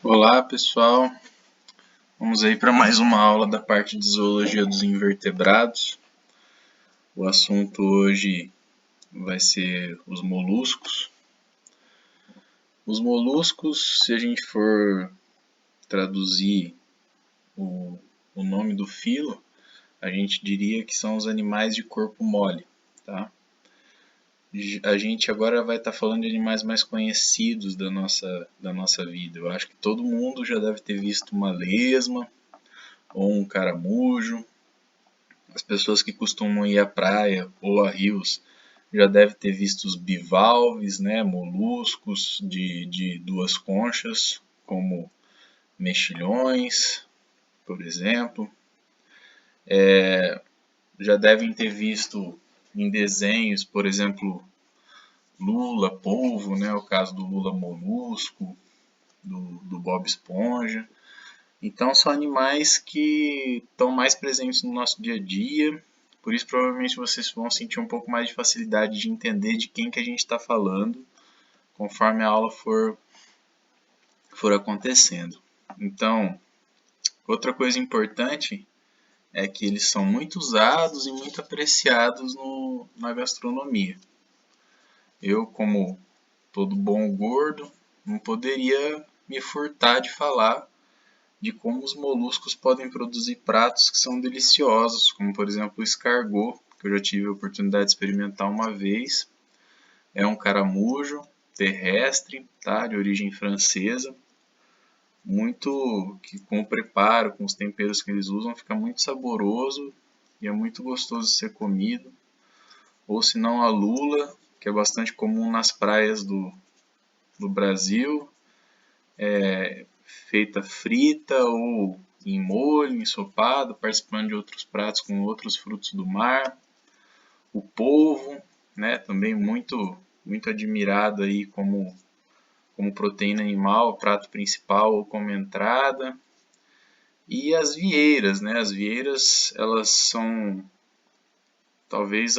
Olá pessoal, vamos aí para mais uma aula da parte de zoologia dos invertebrados. O assunto hoje vai ser os moluscos. Os moluscos, se a gente for traduzir o nome do filo, a gente diria que são os animais de corpo mole, tá? A gente agora vai estar falando de animais mais conhecidos da nossa vida. Eu acho que todo mundo já deve ter visto uma lesma ou um caramujo. As pessoas que costumam ir à praia ou a rios já devem ter visto os bivalves, né, moluscos de duas conchas, como mexilhões, por exemplo. Já devem ter visto em desenhos, por exemplo, lula, polvo, né, o caso do lula molusco, do Bob Esponja. Então são animais que estão mais presentes no nosso dia a dia, por isso provavelmente vocês vão sentir um pouco mais de facilidade de entender de quem que a gente está falando, conforme a aula for acontecendo. Então, outra coisa importante é que eles são muito usados e muito apreciados na gastronomia. Eu, como todo bom gordo, não poderia me furtar de falar de como os moluscos podem produzir pratos que são deliciosos, como por exemplo o escargot, que eu já tive a oportunidade de experimentar uma vez. É um caramujo terrestre, tá? De origem francesa, muito que com o preparo, com os temperos que eles usam, fica muito saboroso e é muito gostoso de ser comido. Ou se não a lula, que é bastante comum nas praias do Brasil, feita frita ou em molho, ensopado, participando de outros pratos com outros frutos do mar. O polvo, né, também muito admirado aí como proteína animal, prato principal ou como entrada. E as vieiras, né? As vieiras, elas são talvez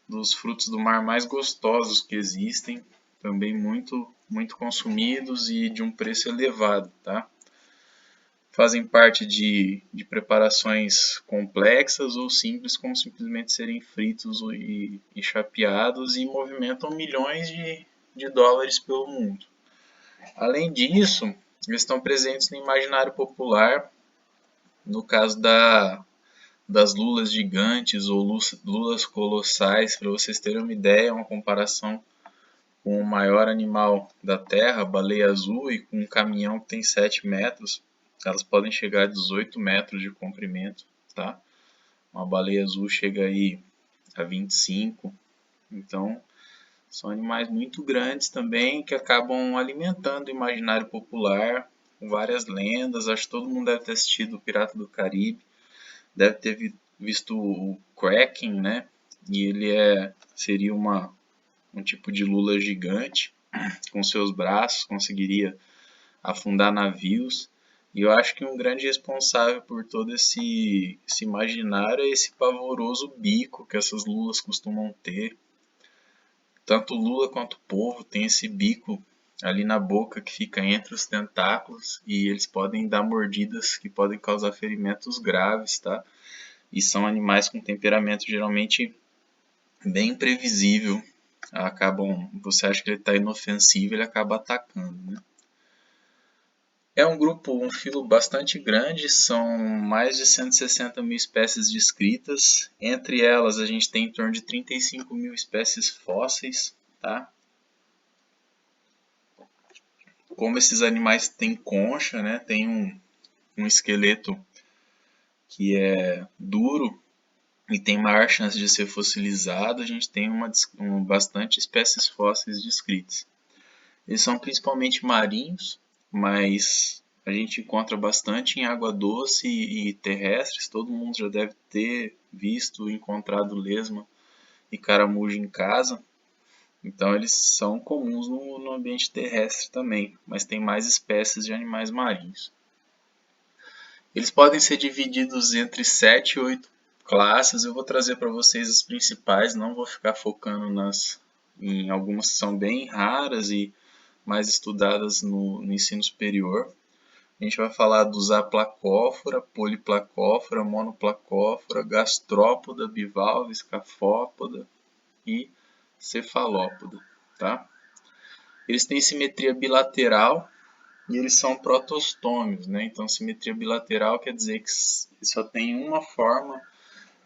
dos frutos do mar mais gostosos que existem, também muito consumidos e de um preço elevado, tá? Fazem parte de preparações complexas ou simples, como simplesmente serem fritos e chapeados, e movimentam milhões de dólares pelo mundo. Além disso, eles estão presentes no imaginário popular, no caso das lulas gigantes ou lulas colossais. Para vocês terem uma ideia, uma comparação com o maior animal da Terra, a baleia azul, e com um caminhão que tem 7 metros, elas podem chegar a 18 metros de comprimento, tá? Uma baleia azul chega aí a 25. Então, são animais muito grandes também que acabam alimentando o imaginário popular com várias lendas. Acho que todo mundo deve ter assistido o Pirata do Caribe, deve ter visto o Kraken, né? E ele seria um tipo de lula gigante, com seus braços conseguiria afundar navios. E eu acho que um grande responsável por todo esse imaginário é esse pavoroso bico que essas lulas costumam ter. Tanto lula quanto polvo tem esse bico ali na boca que fica entre os tentáculos, e eles podem dar mordidas que podem causar ferimentos graves, tá? E são animais com temperamento geralmente bem imprevisível. Você acha que ele está inofensivo, ele acaba atacando, né? É um filo bastante grande, são mais de 160 mil espécies descritas. Entre elas, a gente tem em torno de 35 mil espécies fósseis, tá? Como esses animais têm concha, né? Tem um esqueleto que é duro e tem maior chance de ser fossilizado, a gente tem bastante espécies fósseis descritas. Eles são principalmente marinhos, mas a gente encontra bastante em água doce e terrestres. Todo mundo já deve ter visto, encontrado lesma e caramujo em casa. Então eles são comuns no ambiente terrestre também, mas tem mais espécies de animais marinhos. Eles podem ser divididos entre 7 e 8 classes. Eu vou trazer para vocês as principais, não vou ficar focando em algumas que são bem raras e mais estudadas no ensino superior. A gente vai falar dos aplacófora, poliplacófora, monoplacófora, gastrópoda, bivalve, escafópoda e cefalópoda, tá? Eles têm simetria bilateral e eles são protostômios, né? Então, simetria bilateral quer dizer que só tem uma forma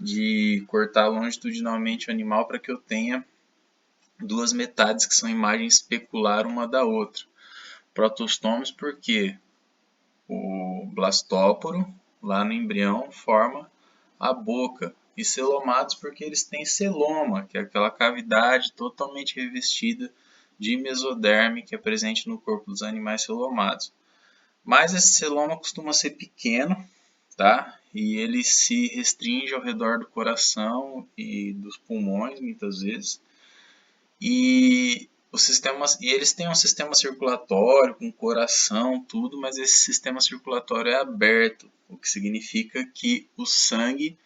de cortar longitudinalmente o animal para que eu tenha duas metades que são imagens especular uma da outra. Protostômios porque o blastóporo, lá no embrião, forma a boca. E celomados porque eles têm celoma, que é aquela cavidade totalmente revestida de mesoderme que é presente no corpo dos animais celomados. Mas esse celoma costuma ser pequeno, tá? E ele se restringe ao redor do coração e dos pulmões, muitas vezes. E eles têm um sistema circulatório com coração, tudo, mas esse sistema circulatório é aberto, o que significa que o sangue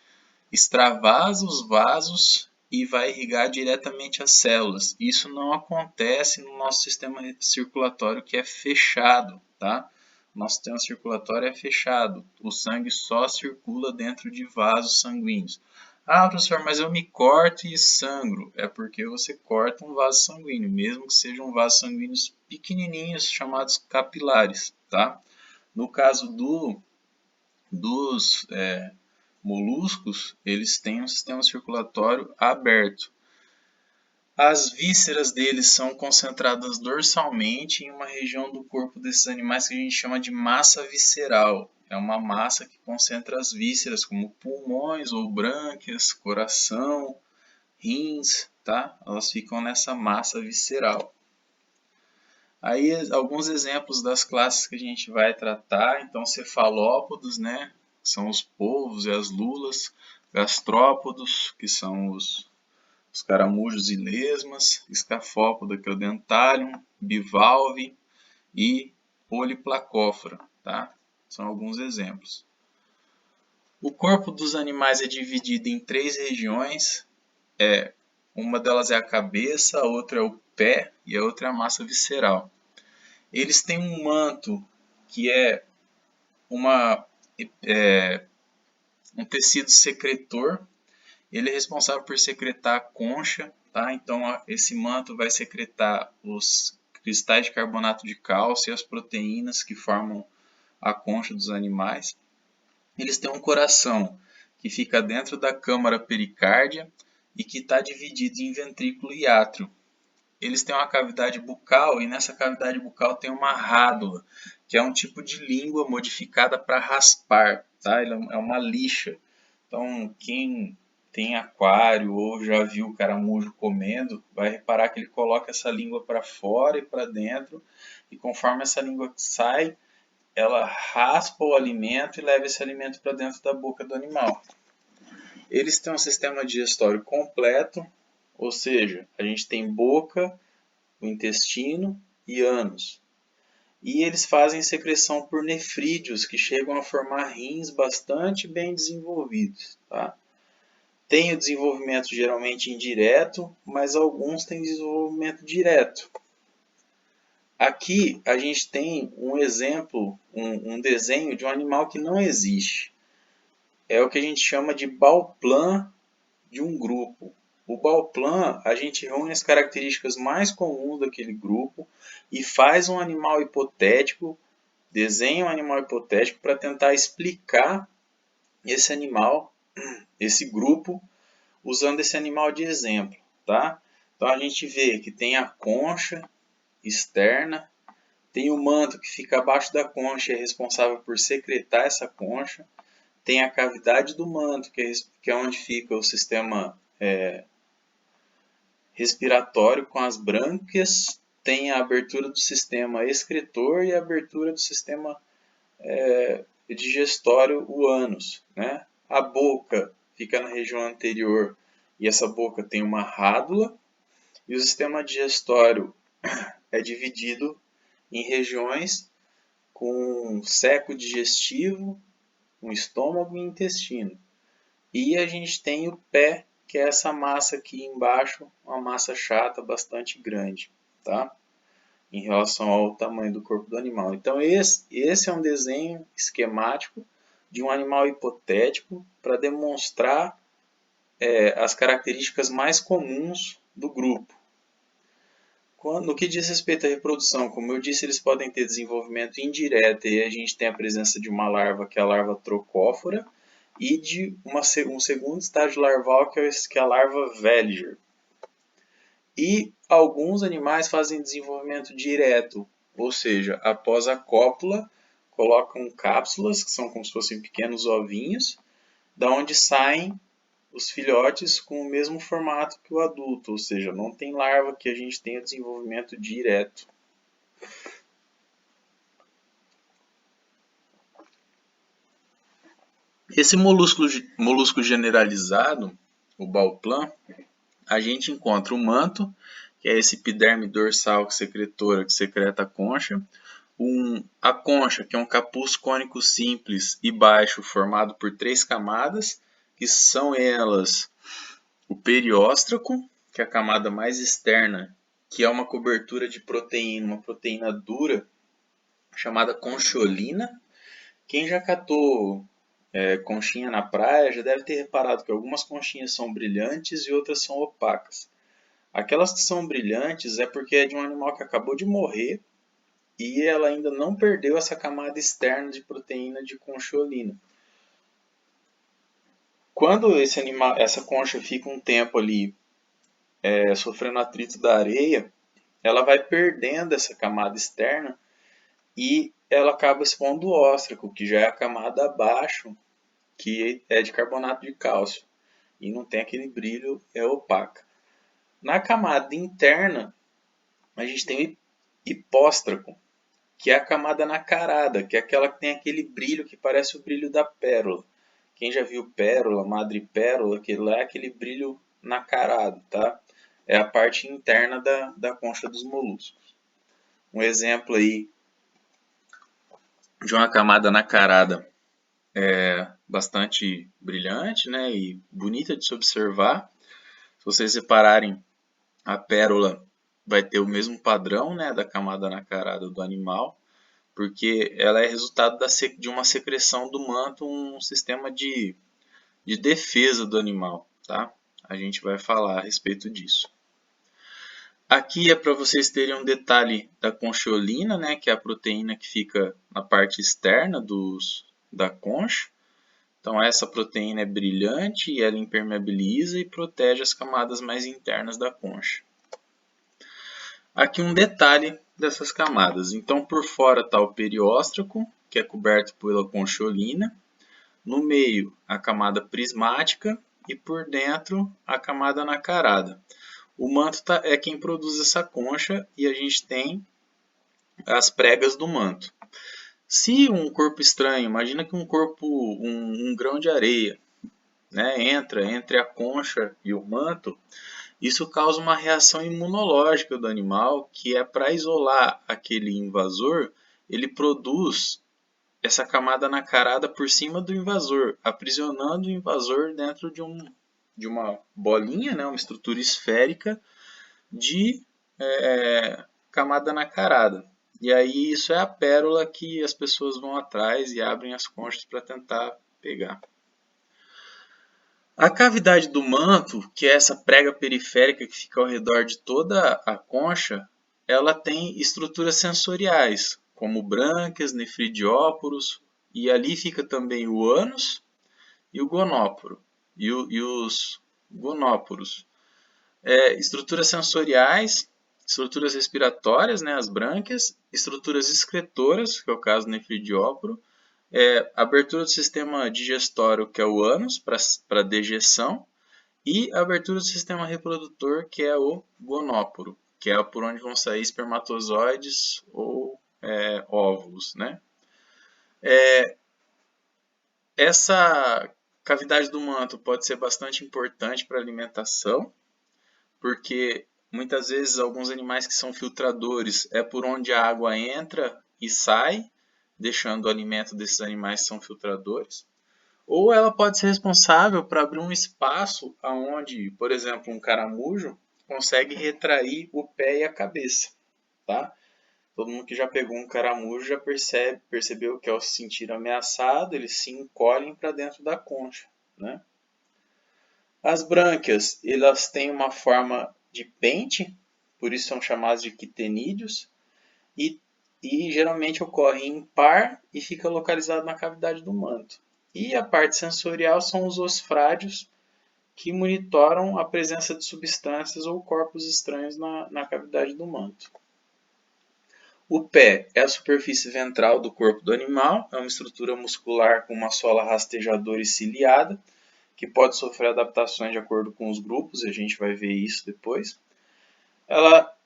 extravasa os vasos e vai irrigar diretamente as células. Isso não acontece no nosso sistema circulatório que é fechado, tá? Nosso sistema circulatório é fechado, o sangue só circula dentro de vasos sanguíneos. Ah, professor, mas eu me corto e sangro. É porque você corta um vaso sanguíneo, mesmo que sejam vasos sanguíneos pequenininhos, chamados capilares, tá? No caso dos moluscos, eles têm um sistema circulatório aberto. As vísceras deles são concentradas dorsalmente em uma região do corpo desses animais que a gente chama de massa visceral. É uma massa que concentra as vísceras, como pulmões ou brânquias, coração, rins, tá? Elas ficam nessa massa visceral. Aí alguns exemplos das classes que a gente vai tratar. Então, cefalópodos, né? São os polvos e as lulas. Gastrópodos, que são os caramujos e lesmas. Escafópoda, que é o dentálium. Bivalve e poliplacófora, tá? São alguns exemplos. O corpo dos animais é dividido em 3 regiões. Uma delas é a cabeça, a outra é o pé e a outra é a massa visceral. Eles têm um manto que é um tecido secretor. Ele é responsável por secretar a concha, tá? Então esse manto vai secretar os cristais de carbonato de cálcio e as proteínas que formam a concha dos animais. Eles têm um coração que fica dentro da câmara pericárdia e que está dividido em ventrículo e átrio. Eles têm uma cavidade bucal e nessa cavidade bucal tem uma rádula, que é um tipo de língua modificada para raspar, tá? Ele é uma lixa. Então, quem tem aquário ou já viu o caramujo comendo, vai reparar que ele coloca essa língua para fora e para dentro, e conforme essa língua sai, ela raspa o alimento e leva esse alimento para dentro da boca do animal. Eles têm um sistema digestório completo, ou seja, a gente tem boca, o intestino e ânus. E eles fazem secreção por nefrídeos, que chegam a formar rins bastante bem desenvolvidos. Tá? Tem o desenvolvimento geralmente indireto, mas alguns têm desenvolvimento direto. Aqui a gente tem um exemplo, um desenho de um animal que não existe. É o que a gente chama de Bauplan de um grupo. O Bauplan, a gente reúne as características mais comuns daquele grupo e faz um animal hipotético, desenha um animal hipotético para tentar explicar esse animal, esse grupo, usando esse animal de exemplo, tá? Então a gente vê que tem a concha externa, tem o manto que fica abaixo da concha e é responsável por secretar essa concha, tem a cavidade do manto, que é onde fica o sistema respiratório com as brânquias, tem a abertura do sistema excretor e a abertura do sistema digestório, o ânus. Né? A boca fica na região anterior e essa boca tem uma rádula, e o sistema digestório é dividido em regiões com seco digestivo, um estômago e intestino. E a gente tem o pé, que é essa massa aqui embaixo, uma massa chata bastante grande. Tá? em relação ao tamanho do corpo do animal. Então esse é um desenho esquemático de um animal hipotético para demonstrar as características mais comuns do grupo. No que diz respeito à reprodução, como eu disse, eles podem ter desenvolvimento indireto, e a gente tem a presença de uma larva, que é a larva trocófora, e de um segundo estágio larval, que é a larva Veliger. E alguns animais fazem desenvolvimento direto, ou seja, após a cópula, colocam cápsulas, que são como se fossem pequenos ovinhos, da onde saem os filhotes com o mesmo formato que o adulto, ou seja, não tem larva que a gente tenha desenvolvimento direto. Esse molusco generalizado, o Bauplan, a gente encontra o manto, que é esse epiderme dorsal secretora que secreta a concha, a concha, que é um capuz cônico simples e baixo formado por 3 camadas, que são elas o perióstraco, que é a camada mais externa, que é uma cobertura de proteína, uma proteína dura, chamada concholina. Quem já catou conchinha na praia já deve ter reparado que algumas conchinhas são brilhantes e outras são opacas. Aquelas que são brilhantes é porque é de um animal que acabou de morrer e ela ainda não perdeu essa camada externa de proteína de concholina. Quando essa concha fica um tempo ali sofrendo atrito da areia, ela vai perdendo essa camada externa e ela acaba expondo o óstraco, que já é a camada abaixo, que é de carbonato de cálcio e não tem aquele brilho, é opaca. Na camada interna, a gente tem o hipóstraco, que é a camada nacarada, que é aquela que tem aquele brilho que parece o brilho da pérola. Quem já viu pérola, madrepérola, aquele lá é aquele brilho nacarado, tá? É a parte interna da concha dos moluscos. Um exemplo aí de uma camada nacarada bastante brilhante, né, e bonita de se observar. Se vocês repararem, a pérola vai ter o mesmo padrão, né, da camada nacarada do animal, porque ela é resultado de uma secreção do manto, um sistema de defesa do animal, tá? A gente vai falar a respeito disso. Aqui é para vocês terem um detalhe da concholina, né, que é a proteína que fica na parte externa da concha. Então essa proteína é brilhante e ela impermeabiliza e protege as camadas mais internas da concha. Aqui um detalhe dessas camadas. Então por fora está o perióstraco, que é coberto pela concholina. No meio a camada prismática e por dentro a camada nacarada. O manto é quem produz essa concha e a gente tem as pregas do manto. Se um corpo estranho, imagina que um grão de areia, né, entra entre a concha e o manto, isso causa uma reação imunológica do animal, que é para isolar aquele invasor, ele produz essa camada nacarada por cima do invasor, aprisionando o invasor dentro de uma bolinha, né, uma estrutura esférica de camada nacarada. E aí isso é a pérola que as pessoas vão atrás e abrem as conchas para tentar pegar. A cavidade do manto, que é essa prega periférica que fica ao redor de toda a concha, ela tem estruturas sensoriais, como brânquias, nefridióporos, e ali fica também o ânus e o gonóporo, e os gonóporos. Estruturas sensoriais, estruturas respiratórias, né, as brânquias, estruturas excretoras, que é o caso do nefridióporo, abertura do sistema digestório, que é o ânus, para dejeção, e a abertura do sistema reprodutor, que é o gonóporo, que é por onde vão sair espermatozoides ou óvulos, né? Essa cavidade do manto pode ser bastante importante para a alimentação, porque muitas vezes alguns animais que são filtradores é por onde a água entra e sai, deixando o alimento desses animais que são filtradores. Ou ela pode ser responsável para abrir um espaço onde, por exemplo, um caramujo consegue retrair o pé e a cabeça, tá? Todo mundo que já pegou um caramujo já percebeu que ao se sentir ameaçado, eles se encolhem para dentro da concha, né? As brânquias, elas têm uma forma de pente, por isso são chamadas de quitenídeos, e, e geralmente ocorre em par e fica localizado na cavidade do manto. E a parte sensorial são os osfrádios, que monitoram a presença de substâncias ou corpos estranhos na cavidade do manto. O pé é a superfície ventral do corpo do animal, é uma estrutura muscular com uma sola rastejadora e ciliada, que pode sofrer adaptações de acordo com os grupos, e a gente vai ver isso depois.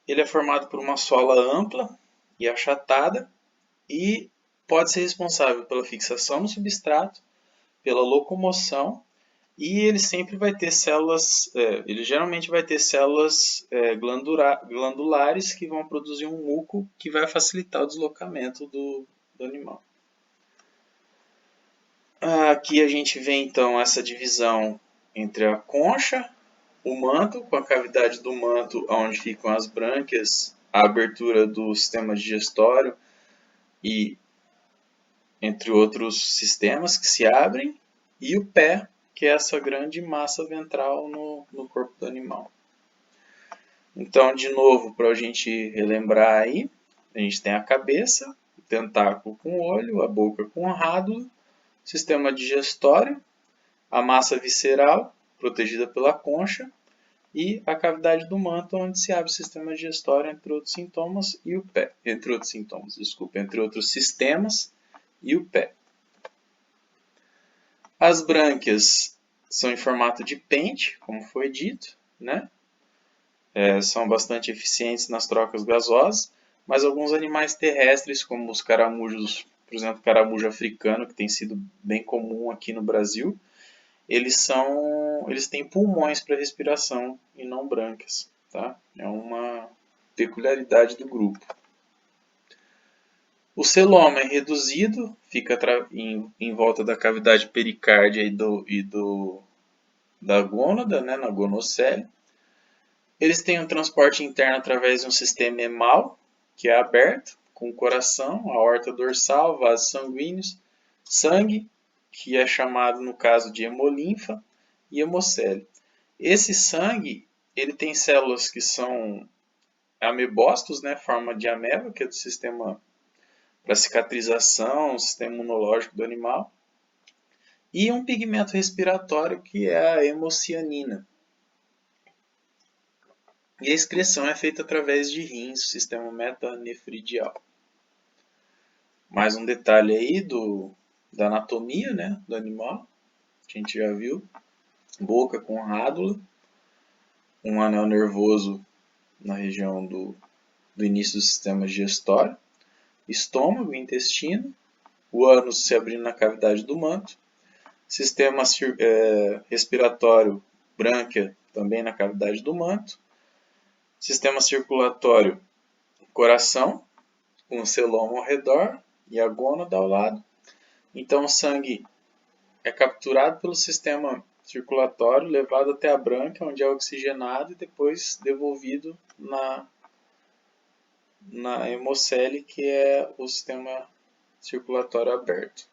Ele é formado por uma sola ampla e achatada e pode ser responsável pela fixação no substrato, pela locomoção, e ele sempre vai ter células, ele geralmente vai ter células glandulares que vão produzir um muco que vai facilitar o deslocamento do animal. Aqui a gente vê então essa divisão entre a concha, o manto, com a cavidade do manto onde ficam as brânquias, a abertura do sistema digestório e entre outros sistemas que se abrem, e o pé, que é essa grande massa ventral no corpo do animal. Então, de novo, para a gente relembrar aí, a gente tem a cabeça, o tentáculo com o olho, a boca com o rádula, sistema digestório, a massa visceral, protegida pela concha, e a cavidade do manto, onde se abre o sistema digestório, entre outros sintomas, e o pé. Entre outros sistemas, e o pé. As brânquias são em formato de pente, como foi dito, né? São bastante eficientes nas trocas gasosas, mas alguns animais terrestres, como os caramujos, por exemplo, o caramujo africano, que tem sido bem comum aqui no Brasil, eles têm pulmões para respiração e não brânquias, tá? É uma peculiaridade do grupo. O celoma é reduzido, fica em volta da cavidade pericárdia da gônada, né, na gonocele. Eles têm um transporte interno através de um sistema hemal, que é aberto, com o coração, a aorta dorsal, vasos sanguíneos, sangue, que é chamado no caso de hemolinfa, e hemocele. Esse sangue, ele tem células que são amebócitos, né, forma de ameba, que é do sistema para cicatrização, sistema imunológico do animal, e um pigmento respiratório que é a hemocianina. E a excreção é feita através de rins, sistema metanefridial. Mais um detalhe aí da anatomia, né, do animal, que a gente já viu. Boca com rádula, um anel nervoso na região do início do sistema digestório, estômago e intestino, o ânus se abrindo na cavidade do manto, sistema respiratório, brânquia, também na cavidade do manto, sistema circulatório, coração, com o celoma ao redor e a gônada ao lado. Então o sangue é capturado pelo sistema circulatório, levado até a brânquia, onde é oxigenado e depois devolvido na hemocele, que é o sistema circulatório aberto.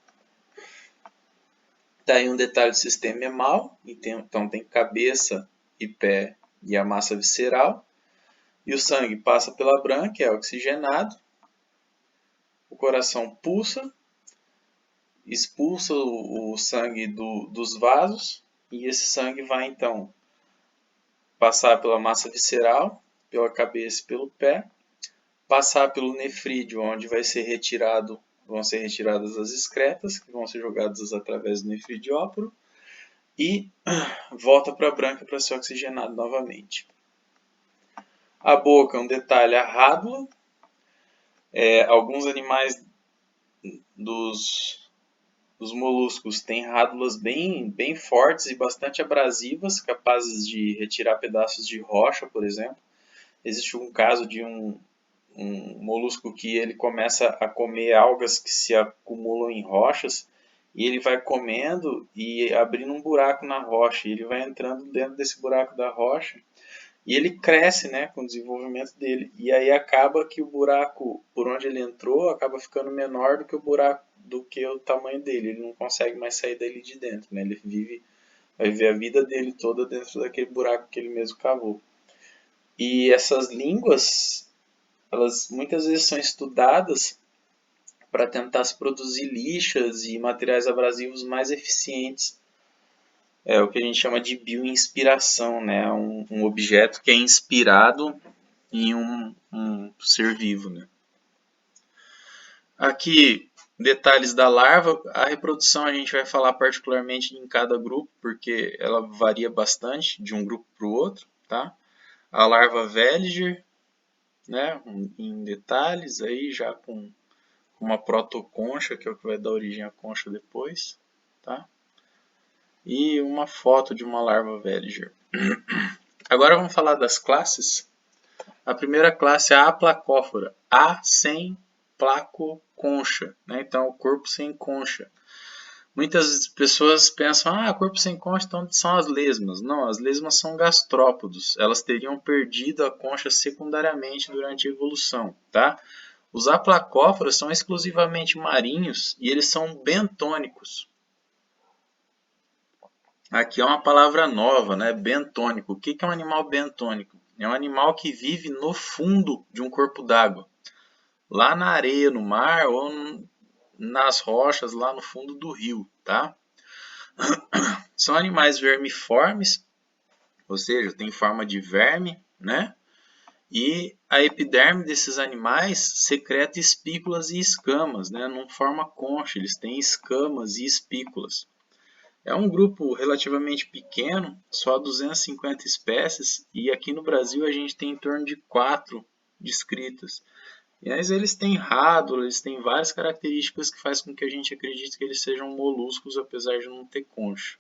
Tá aí um detalhe do sistema hemal, então tem cabeça e pé e a massa visceral. E o sangue passa pela brânquia, é oxigenado. O coração pulsa, expulsa o sangue dos vasos. E esse sangue vai então passar pela massa visceral, pela cabeça e pelo pé. Passar pelo nefrídeo, onde vão ser retiradas as excretas, que vão ser jogadas através do nefridióporo. E volta para a brânquia para ser oxigenado novamente. A boca, um detalhe, a rádula. Alguns animais dos moluscos têm rádulas bem fortes e bastante abrasivas, capazes de retirar pedaços de rocha, por exemplo. Existe um caso de um molusco que ele começa a comer algas que se acumulam em rochas, e ele vai comendo e abrindo um buraco na rocha, e ele vai entrando dentro desse buraco da rocha, E ele cresce, né, com o desenvolvimento dele. E aí acaba que o buraco por onde ele entrou acaba ficando menor do que o buraco, do que o tamanho dele. Ele não consegue mais sair dali de dentro, né? Vai viver a vida dele toda dentro daquele buraco que ele mesmo cavou. E essas línguas, elas muitas vezes são estudadas para tentar se produzir lixas e materiais abrasivos mais eficientes. É o que a gente chama de bioinspiração, né? Um objeto que é inspirado em um ser vivo, né? Aqui, detalhes da larva. A reprodução a gente vai falar particularmente em cada grupo, porque ela varia bastante de um grupo para o outro, tá? A larva Veliger, né? Em detalhes, aí já com uma protoconcha, que é o que vai dar origem à concha depois, tá? E uma foto de uma larva Veliger. Agora vamos falar das classes. A primeira classe é a aplacófora, A sem placoconcha, né? Então o corpo sem concha. Muitas pessoas pensam, corpo sem concha, então são as lesmas. Não, as lesmas são gastrópodos. Elas teriam perdido a concha secundariamente durante a evolução, tá? Os aplacóforas são exclusivamente marinhos e eles são bentônicos. Aqui é uma palavra nova, né? Bentônico. O que é um animal bentônico? É um animal que vive no fundo de um corpo d'água. Lá na areia, no mar ou nas rochas, lá no fundo do rio, tá? São animais vermiformes, ou seja, tem forma de verme, né? E a epiderme desses animais secreta espículas e escamas, né? Não forma concha, eles têm escamas e espículas. É um grupo relativamente pequeno, só 250 espécies, e aqui no Brasil a gente tem em torno de 4 descritas. Mas eles têm rádula, eles têm várias características que fazem com que a gente acredite que eles sejam moluscos, apesar de não ter concha.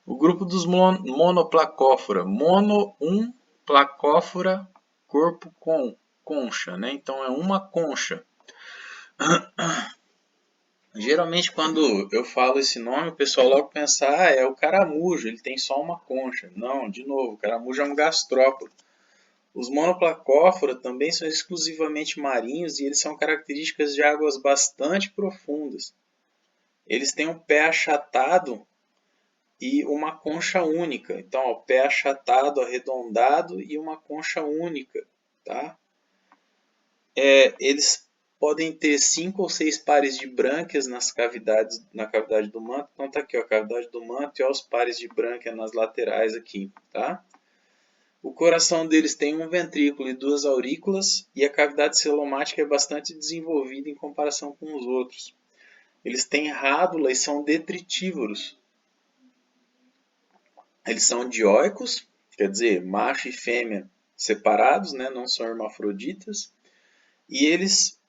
O grupo dos monoplacófora. Placófora, corpo com concha, né? Então é uma concha. Geralmente quando eu falo esse nome, o pessoal logo pensa, é o caramujo, ele tem só uma concha. Não, de novo, o caramujo é um gastrópodo. Os monoplacófora também são exclusivamente marinhos e eles são características de águas bastante profundas. Eles têm um pé achatado e uma concha única. Então, o pé achatado, arredondado e uma concha única. Tá? Eles podem ter 5 ou 6 pares de brânquias na cavidade do manto. Então, está aqui, ó, a cavidade do manto e ó, os pares de brânquia nas laterais aqui. Tá? O coração deles tem um ventrículo e 2 aurículas e a cavidade celomática é bastante desenvolvida em comparação com os outros. Eles têm rádula e são detritívoros. Eles são dioicos, quer dizer, macho e fêmea separados, né? Não são hermafroditas. E eles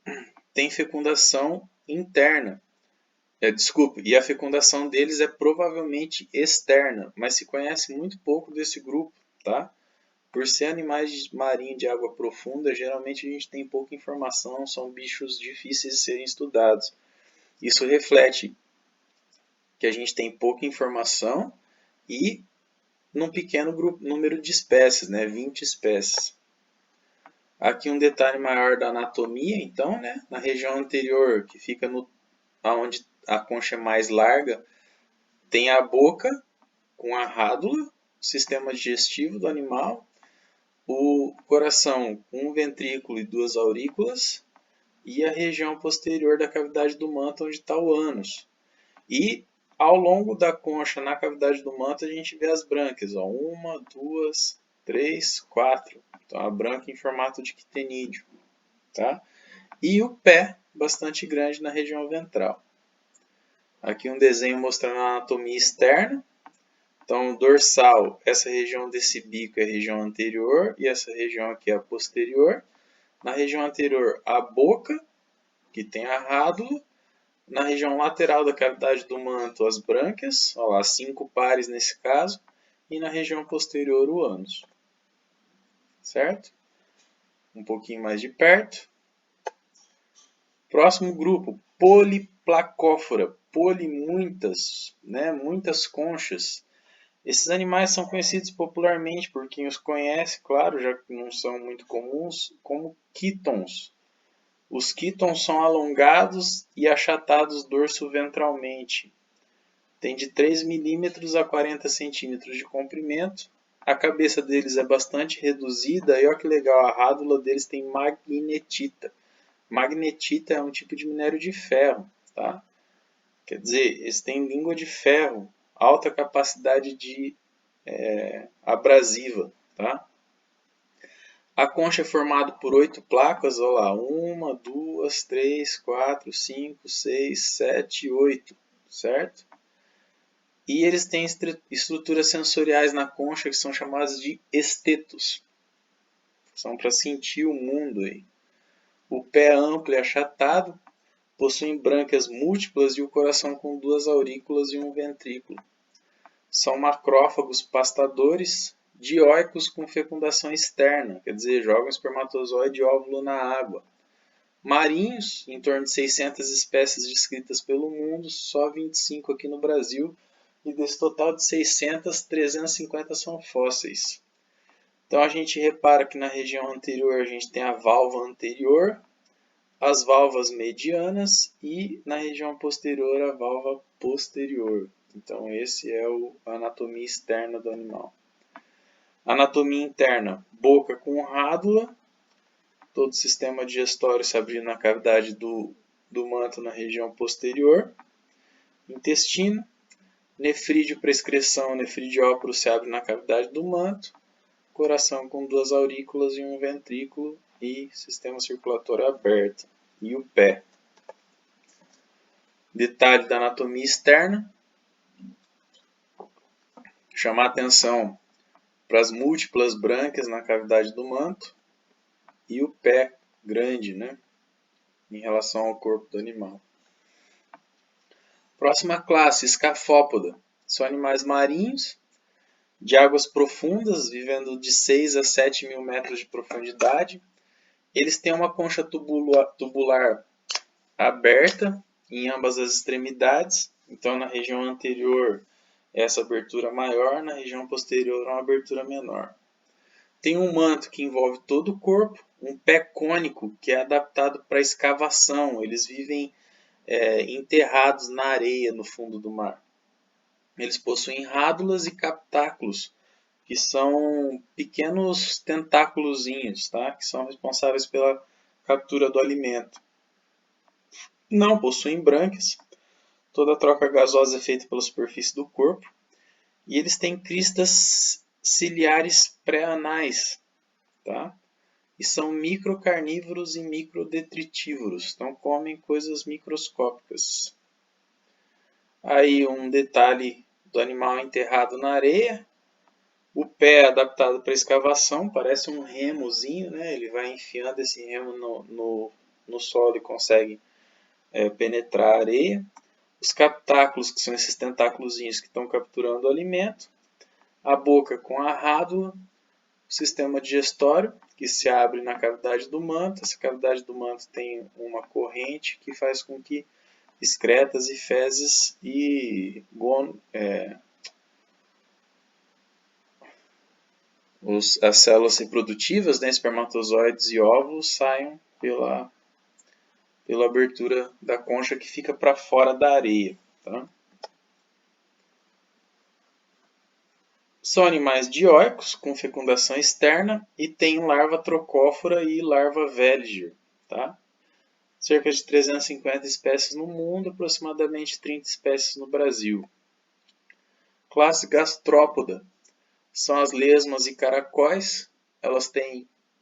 têm fecundação interna. E a fecundação deles é provavelmente externa, mas se conhece muito pouco desse grupo, tá? Por ser animais marinhos de água profunda, geralmente a gente tem pouca informação, são bichos difíceis de serem estudados. Isso reflete que a gente tem pouca informação e num pequeno número de espécies, né? 20 espécies. Aqui um detalhe maior da anatomia, então, né? Na região anterior, que fica onde a concha é mais larga, tem a boca com a rádula, o sistema digestivo do animal, o coração com um ventrículo e 2 aurículas, e a região posterior da cavidade do manto, onde está o ânus. E ao longo da concha, na cavidade do manto, a gente vê as brânquias. 1, 2, 3, 4. Então, a brânquia em formato de quitenídeo. Tá? E o pé, bastante grande na região ventral. Aqui um desenho mostrando a anatomia externa. Então, dorsal, essa região desse bico é a região anterior e essa região aqui é a posterior. Na região anterior, a boca, que tem a rádula. Na região lateral da cavidade do manto, as brânquias, ó lá, 5 pares nesse caso, e na região posterior, o ânus. Certo? Um pouquinho mais de perto. Próximo grupo, poliplacófora. Muitas conchas. Esses animais são conhecidos popularmente por quem os conhece, claro, já que não são muito comuns, como quitons. Os quitons são alongados e achatados dorso-ventralmente. Tem de 3 milímetros a 40 centímetros de comprimento. A cabeça deles é bastante reduzida e olha que legal, a rádula deles tem magnetita. Magnetita é um tipo de minério de ferro, tá? Quer dizer, eles têm língua de ferro, alta capacidade de abrasiva, tá? A concha é formada por 8 placas, olha lá, 1, 2, 3, 4, 5, 6, 7, 8, certo? E eles têm estruturas sensoriais na concha que são chamadas de estetos. São para sentir o mundo aí. O pé é amplo e achatado, possuem brânquias múltiplas e o coração com 2 aurículas e um ventrículo. São macrófagos pastadores, dioicos com fecundação externa, quer dizer, jogam espermatozoide e óvulo na água. Marinhos, em torno de 600 espécies descritas pelo mundo, só 25 aqui no Brasil, e desse total de 600, 350 são fósseis. Então a gente repara que na região anterior a gente tem a válvula anterior, as válvulas medianas e na região posterior a válvula posterior. Então esse é a anatomia externa do animal. Anatomia interna, boca com rádula, todo o sistema digestório se abrindo na cavidade do manto na região posterior. Intestino, nefrídeo para excreção, nefridióporo se abre na cavidade do manto. Coração com 2 aurículas e um ventrículo e sistema circulatório aberto. E o pé. Detalhe da anatomia externa. Chamar atenção para as múltiplas brânquias na cavidade do manto e o pé grande, né, em relação ao corpo do animal. Próxima classe, escafópoda. São animais marinhos, de águas profundas, vivendo de 6 a 7 mil metros de profundidade. Eles têm uma concha tubular aberta em ambas as extremidades. Então, na região anterior, essa abertura maior, na região posterior, uma abertura menor. Tem um manto que envolve todo o corpo, um pé cônico que é adaptado para escavação. Eles vivem enterrados na areia no fundo do mar. Eles possuem rádulas e captáculos, que são pequenos tentáculozinhos, tá? Que são responsáveis pela captura do alimento. Não possuem brânquias. Toda a troca gasosa é feita pela superfície do corpo. E eles têm cristas ciliares pré-anais, tá? E são microcarnívoros e microdetritívoros, então comem coisas microscópicas. Aí um detalhe do animal enterrado na areia, o pé é adaptado para escavação, parece um remozinho, né? Ele vai enfiando esse remo no solo e consegue penetrar a areia. Os captáculos, que são esses tentáculozinhos que estão capturando o alimento. A boca com a rádula. O sistema digestório, que se abre na cavidade do manto. Essa cavidade do manto tem uma corrente que faz com que excretas e fezes e as células reprodutivas, né, espermatozoides e óvulos, saiam pela abertura da concha que fica para fora da areia. Tá? São animais dioicos, com fecundação externa, e têm larva trocófora e larva Veliger. Tá? Cerca de 350 espécies no mundo, aproximadamente 30 espécies no Brasil. Classe Gastrópoda. São as lesmas e caracóis. Elas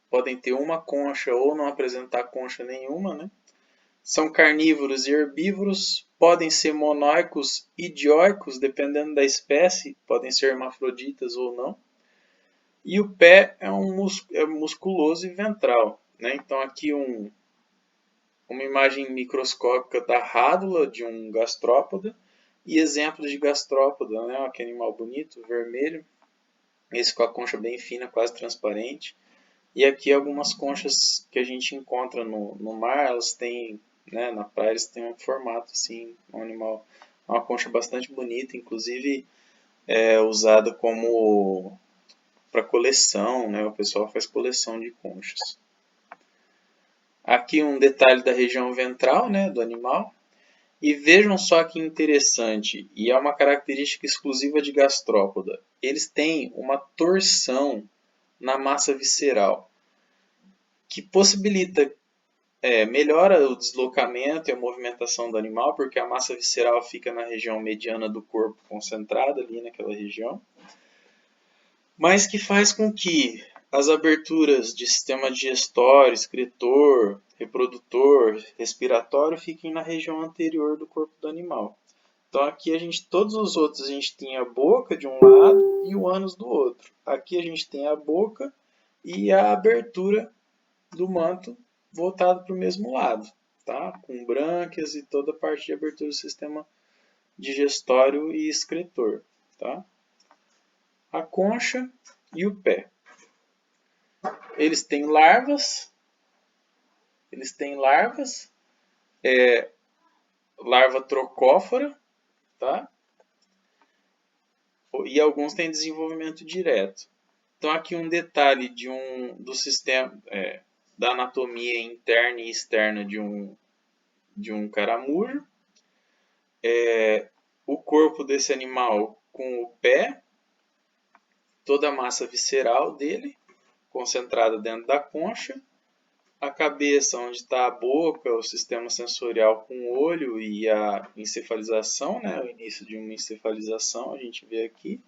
podem ter uma concha ou não apresentar concha nenhuma. Né? São carnívoros e herbívoros. Podem ser monóicos e dioicos, dependendo da espécie. Podem ser hermafroditas ou não. E o pé é musculoso e ventral. Né? Então aqui uma imagem microscópica da rádula de um gastrópoda e exemplos de gastrópoda, né? Que animal bonito, vermelho, esse com a concha bem fina, quase transparente. E aqui algumas conchas que a gente encontra no mar, elas têm, né, na praia eles têm um formato assim, um animal, uma concha bastante bonita, inclusive é usada como para coleção, né? O pessoal faz coleção de conchas. Aqui um detalhe da região ventral, né, do animal. E vejam só que interessante, e é uma característica exclusiva de gastrópoda. Eles têm uma torção na massa visceral, que possibilita, melhora o deslocamento e a movimentação do animal, porque a massa visceral fica na região mediana do corpo, concentrada ali naquela região, mas que faz com que as aberturas de sistema digestório, excretor, reprodutor, respiratório fiquem na região anterior do corpo do animal. Então aqui todos os outros a gente tem a boca de um lado e o ânus do outro. Aqui a gente tem a boca e a abertura do manto voltado para o mesmo lado, tá? Com brânquias e toda a parte de abertura do sistema digestório e excretor, tá? A concha e o pé. Eles têm larvas, larva trocófora, tá? E alguns têm desenvolvimento direto. Então aqui um detalhe do sistema, da anatomia interna e externa de um caramujo. O corpo desse animal com o pé, toda a massa visceral dele, concentrada dentro da concha. A cabeça, onde está a boca, o sistema sensorial com o olho e a encefalização, né? O início de uma encefalização, a gente vê aqui.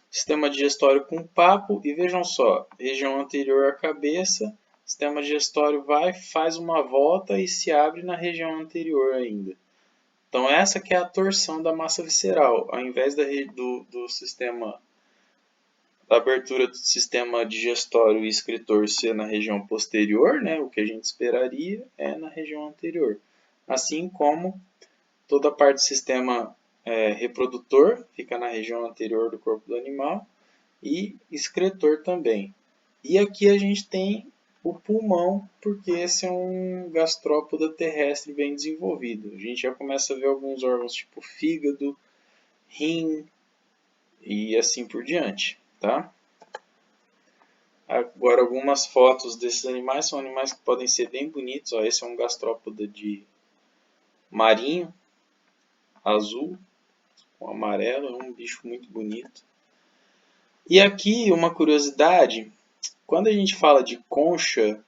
Sistema digestório com papo, e vejam só, região anterior à cabeça, sistema digestório faz uma volta e se abre na região anterior ainda. Então essa que é a torção da massa visceral, ao invés do sistema, da abertura do sistema digestório e excretor ser na região posterior, né, o que a gente esperaria é na região anterior. Assim como toda a parte do sistema reprodutor fica na região anterior do corpo do animal e excretor também. E aqui a gente tem o pulmão, porque esse é um gastrópoda terrestre bem desenvolvido. A gente já começa a ver alguns órgãos tipo fígado, rim e assim por diante, tá? Agora algumas fotos desses animais, são animais que podem ser bem bonitos. Ó, esse é um gastrópoda de marinho, azul com amarelo, é um bicho muito bonito. E aqui uma curiosidade, quando a gente fala de concha,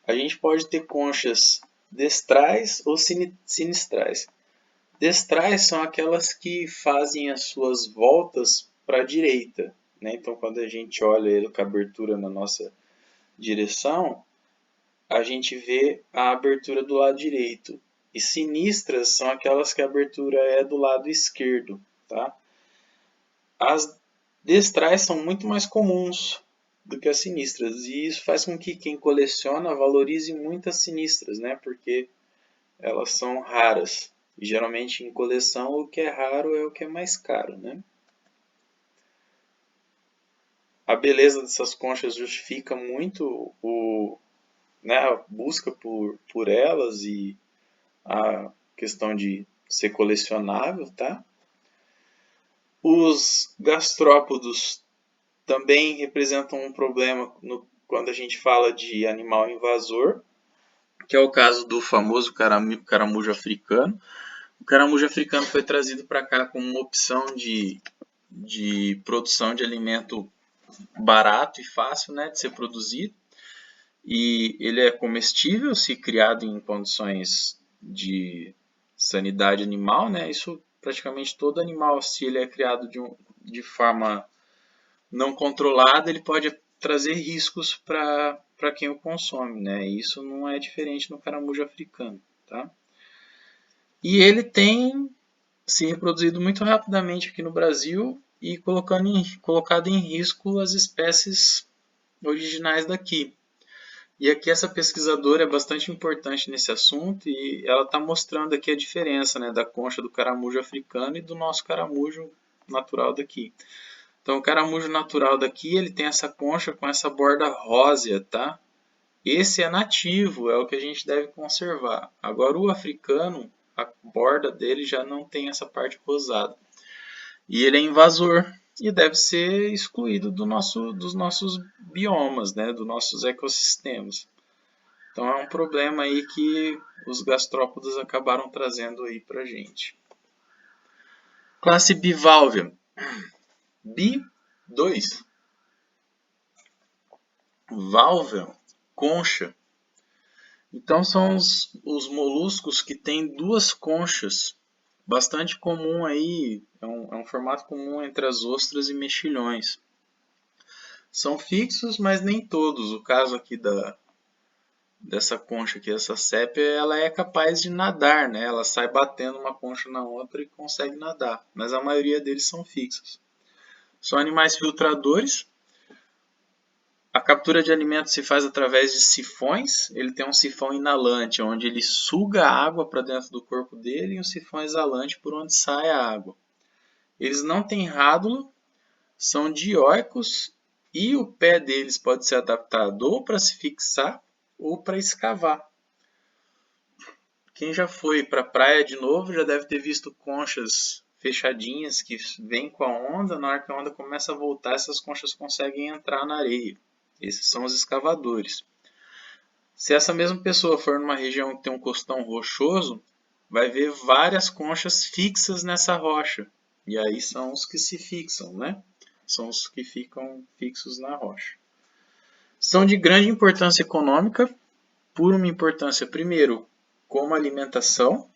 a gente pode ter conchas destrais ou sinistrais. Destrais são aquelas que fazem as suas voltas para a direita, né? Então quando a gente olha ele com a abertura na nossa direção, a gente vê a abertura do lado direito. E sinistras são aquelas que a abertura é do lado esquerdo, tá? As destrais são muito mais comuns do que as sinistras, e isso faz com que quem coleciona valorize muito as sinistras, né? Porque elas são raras. E geralmente em coleção o que é raro é o que é mais caro, né? A beleza dessas conchas justifica muito a busca por elas e a questão de ser colecionável, tá? Os gastrópodos também representam um problema quando a gente fala de animal invasor, que é o caso do famoso caramujo africano. O caramujo africano foi trazido para cá como uma opção de produção de alimento barato e fácil, né, de ser produzido. E ele é comestível se criado em condições de sanidade animal, né? Isso praticamente todo animal, se ele é criado de forma não controlada, ele pode trazer riscos para quem o consome, né? E isso não é diferente no caramujo africano, tá? E ele tem se reproduzido muito rapidamente aqui no Brasil e colocado em risco as espécies originais daqui. E aqui essa pesquisadora é bastante importante nesse assunto e ela está mostrando aqui a diferença, né, da concha do caramujo africano e do nosso caramujo natural daqui. Então o caramujo natural daqui ele tem essa concha com essa borda rósea, tá? Esse é nativo, é o que a gente deve conservar. Agora o africano, a borda dele já não tem essa parte rosada. E ele é invasor e deve ser excluído dos nossos biomas, né, dos nossos ecossistemas. Então é um problema aí que os gastrópodos acabaram trazendo aí pra gente. Classe Bivalve. Bi2. Válvula, concha. Então são os moluscos que têm duas conchas. Bastante comum aí, é um formato comum entre as ostras e mexilhões. São fixos, mas nem todos. O caso aqui dessa concha aqui, essa sépia, ela é capaz de nadar, né? Ela sai batendo uma concha na outra e consegue nadar. Mas a maioria deles são fixos. São animais filtradores. A captura de alimentos se faz através de sifões. Ele tem um sifão inalante, onde ele suga a água para dentro do corpo dele, e um sifão exalante por onde sai a água. Eles não têm rádula, são dioicos e o pé deles pode ser adaptado ou para se fixar ou para escavar. Quem já foi para a praia de novo já deve ter visto conchas fechadinhas que vêm com a onda. Na hora que a onda começa a voltar, essas conchas conseguem entrar na areia. Esses são os escavadores. Se essa mesma pessoa for numa região que tem um costão rochoso, vai ver várias conchas fixas nessa rocha. E aí são os que se fixam, né? São os que ficam fixos na rocha. São de grande importância econômica, por uma importância, primeiro, como alimentação.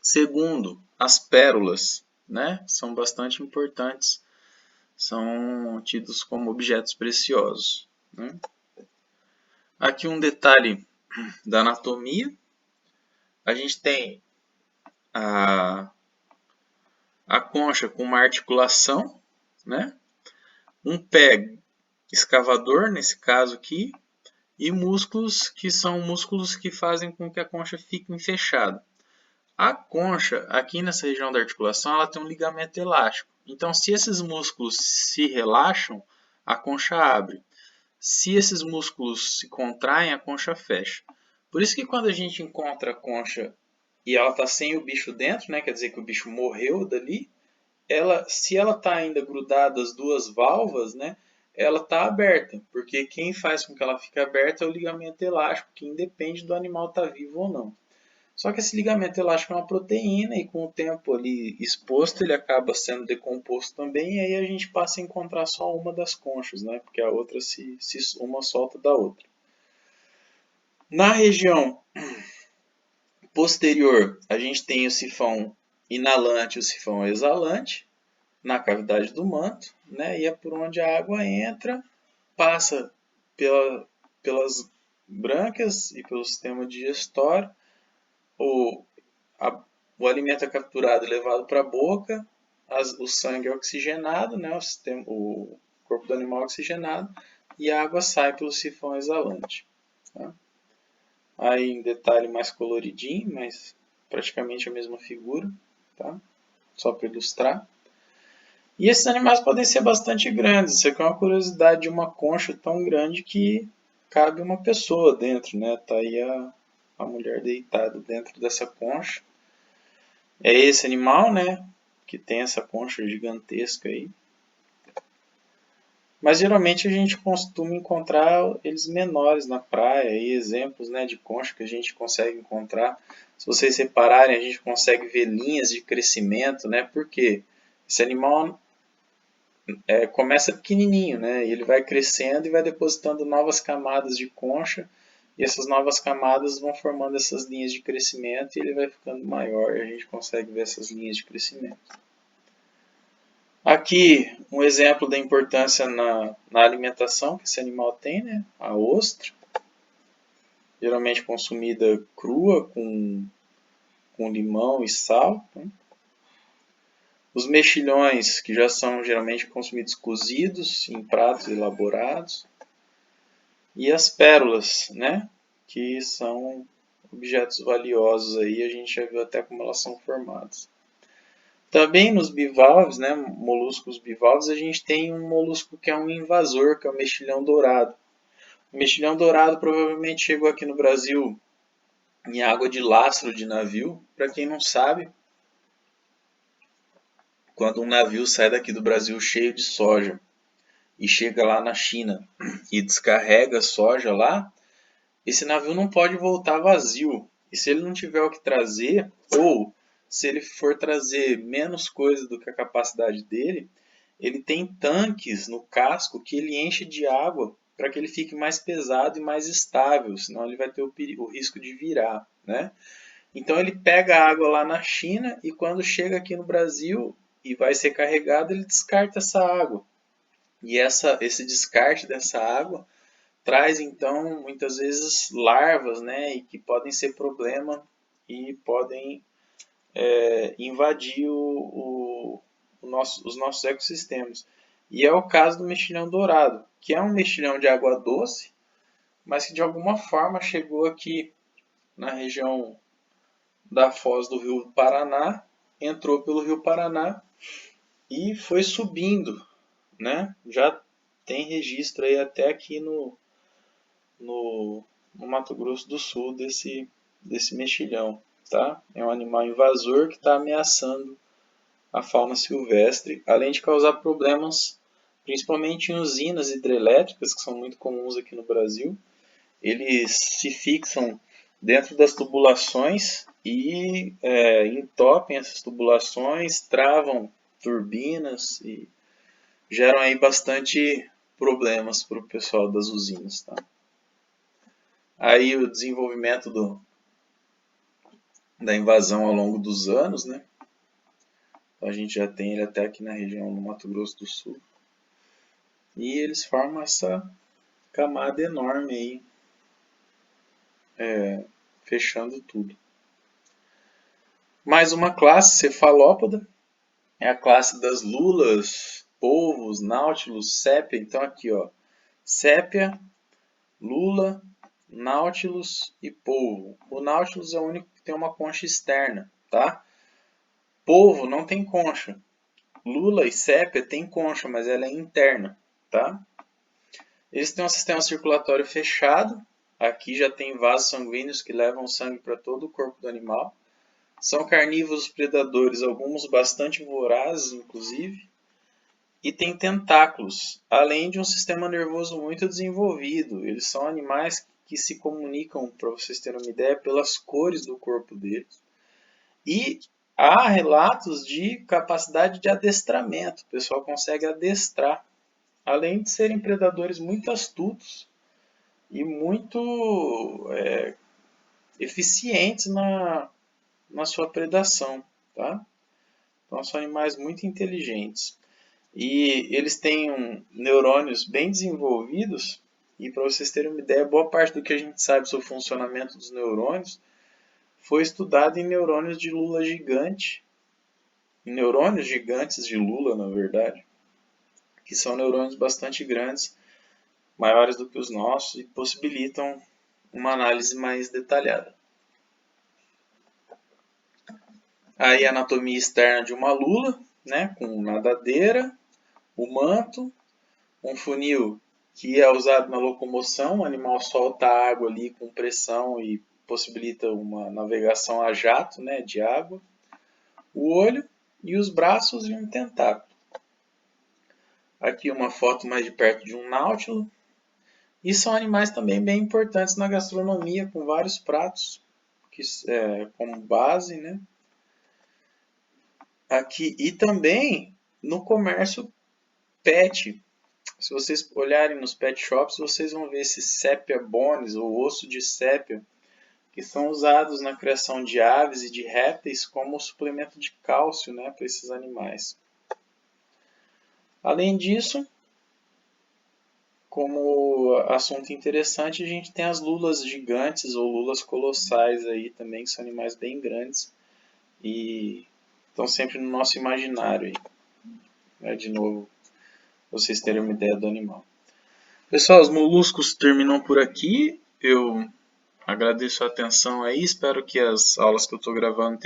Segundo, as pérolas, né? São bastante importantes. São tidos como objetos preciosos, né? Aqui um detalhe da anatomia. A gente tem a concha com uma articulação, né? Um pé escavador, nesse caso aqui, e músculos que são músculos que fazem com que a concha fique fechada. A concha, aqui nessa região da articulação, ela tem um ligamento elástico. Então, se esses músculos se relaxam, a concha abre. Se esses músculos se contraem, a concha fecha. Por isso que quando a gente encontra a concha e ela está sem o bicho dentro, né, quer dizer que o bicho morreu dali, se ela está ainda grudada as duas válvulas, né, ela está aberta, porque quem faz com que ela fique aberta é o ligamento elástico, que independe do animal estar vivo ou não. Só que esse ligamento elástico é uma proteína e com o tempo ali exposto ele acaba sendo decomposto também, e aí a gente passa a encontrar só uma das conchas, né, porque a outra uma solta da outra. Na região posterior, a gente tem o sifão inalante e o sifão exalante na cavidade do manto, né? E é por onde a água entra, passa pelas brânquias e pelo sistema digestório, o alimento é capturado e levado para a boca, o sangue é oxigenado, né? O corpo do animal é oxigenado, e a água sai pelo sifão exalante. Tá? Aí em detalhe mais coloridinho, mas praticamente a mesma figura, tá? Só para ilustrar. E esses animais podem ser bastante grandes. Isso aqui é uma curiosidade de uma concha tão grande que cabe uma pessoa dentro, né? Tá aí a mulher deitada dentro dessa concha. É esse animal, né? Que tem essa concha gigantesca aí. Mas geralmente a gente costuma encontrar eles menores na praia, e exemplos, né, de concha que a gente consegue encontrar. Se vocês repararem, a gente consegue ver linhas de crescimento, né? Porque esse animal começa pequenininho, né? E ele vai crescendo e vai depositando novas camadas de concha, e essas novas camadas vão formando essas linhas de crescimento e ele vai ficando maior e a gente consegue ver essas linhas de crescimento. Aqui um exemplo da importância na alimentação que esse animal tem, né? A ostra, geralmente consumida crua com limão e sal. Né? Os mexilhões, que já são geralmente consumidos cozidos em pratos elaborados. E as pérolas, né? Que são objetos valiosos aí, a gente já viu até como elas são formadas. Também nos bivalves, né, moluscos bivalves, a gente tem um molusco que é um invasor, que é o mexilhão dourado. O mexilhão dourado provavelmente chegou aqui no Brasil em água de lastro de navio. Para quem não sabe, quando um navio sai daqui do Brasil cheio de soja e chega lá na China e descarrega soja lá, esse navio não pode voltar vazio. E se ele não tiver o que trazer, ou se ele for trazer menos coisa do que a capacidade dele, ele tem tanques no casco que ele enche de água para que ele fique mais pesado e mais estável, senão ele vai ter o risco de virar, né? Então ele pega a água lá na China e quando chega aqui no Brasil e vai ser carregado, ele descarta essa água. E esse descarte dessa água traz então muitas vezes larvas, né, e que podem ser problema e podem invadir os nossos ecossistemas. E é o caso do mexilhão dourado, que é um mexilhão de água doce, mas que de alguma forma chegou aqui na região da foz do Rio Paraná, entrou pelo Rio Paraná e foi subindo, né? Já tem registro aí até aqui no Mato Grosso do Sul desse mexilhão, tá? É um animal invasor que está ameaçando a fauna silvestre, além de causar problemas principalmente em usinas hidrelétricas, que são muito comuns aqui no Brasil. Eles se fixam dentro das tubulações e entopem essas tubulações, travam turbinas e geram aí bastante problemas para o pessoal das usinas. Tá? Aí o desenvolvimento da invasão ao longo dos anos, né? Então a gente já tem ele até aqui na região do Mato Grosso do Sul. E eles formam essa camada enorme aí, fechando tudo. Mais uma classe cefalópoda, é a classe das lulas, polvos, náutilos, sépia. Então aqui, ó, sépia, lula, náutilos e polvo. O náutilos é o único que tem uma concha externa, tá? Polvo não tem concha. Lula e sépia tem concha, mas ela é interna, tá? Eles têm um sistema circulatório fechado. Aqui já tem vasos sanguíneos que levam sangue para todo o corpo do animal. São carnívoros predadores, alguns bastante vorazes, inclusive. E tem tentáculos, além de um sistema nervoso muito desenvolvido. Eles são animais que se comunicam, para vocês terem uma ideia, pelas cores do corpo deles. E há relatos de capacidade de adestramento. O pessoal consegue adestrar, além de serem predadores muito astutos e muito eficientes na sua predação. Tá? Então são animais muito inteligentes. E eles têm neurônios bem desenvolvidos. E para vocês terem uma ideia, boa parte do que a gente sabe sobre o funcionamento dos neurônios foi estudado em neurônios de lula gigante. Em neurônios gigantes de lula, na verdade. Que são neurônios bastante grandes, maiores do que os nossos e possibilitam uma análise mais detalhada. Aí a anatomia externa de uma lula, né, com nadadeira, o manto, um funil que é usado na locomoção, o animal solta a água ali com pressão e possibilita uma navegação a jato, né, de água, o olho e os braços e um tentáculo. Aqui uma foto mais de perto de um náutilo. E são animais também bem importantes na gastronomia, com vários pratos como base, né? Aqui, e também no comércio pet. Se vocês olharem nos pet shops, vocês vão ver esses sepia bones, ou osso de sépia, que são usados na criação de aves e de répteis como suplemento de cálcio, né, para esses animais. Além disso, como assunto interessante, a gente tem as lulas gigantes ou lulas colossais aí também, que são animais bem grandes e estão sempre no nosso imaginário aí. De novo, vocês terem uma ideia do animal. Pessoal, os moluscos terminam por aqui. Eu agradeço a atenção aí. Espero que as aulas que eu estou gravando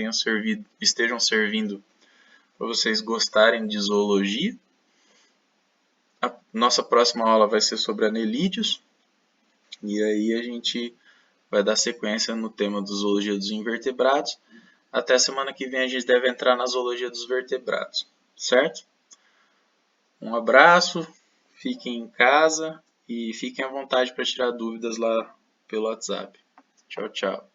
estejam servindo para vocês gostarem de zoologia. A nossa próxima aula vai ser sobre anelídeos. E aí a gente vai dar sequência no tema da zoologia dos invertebrados. Até a semana que vem a gente deve entrar na zoologia dos vertebrados. certo? Um abraço, fiquem em casa e fiquem à vontade para tirar dúvidas lá pelo WhatsApp. Tchau, tchau.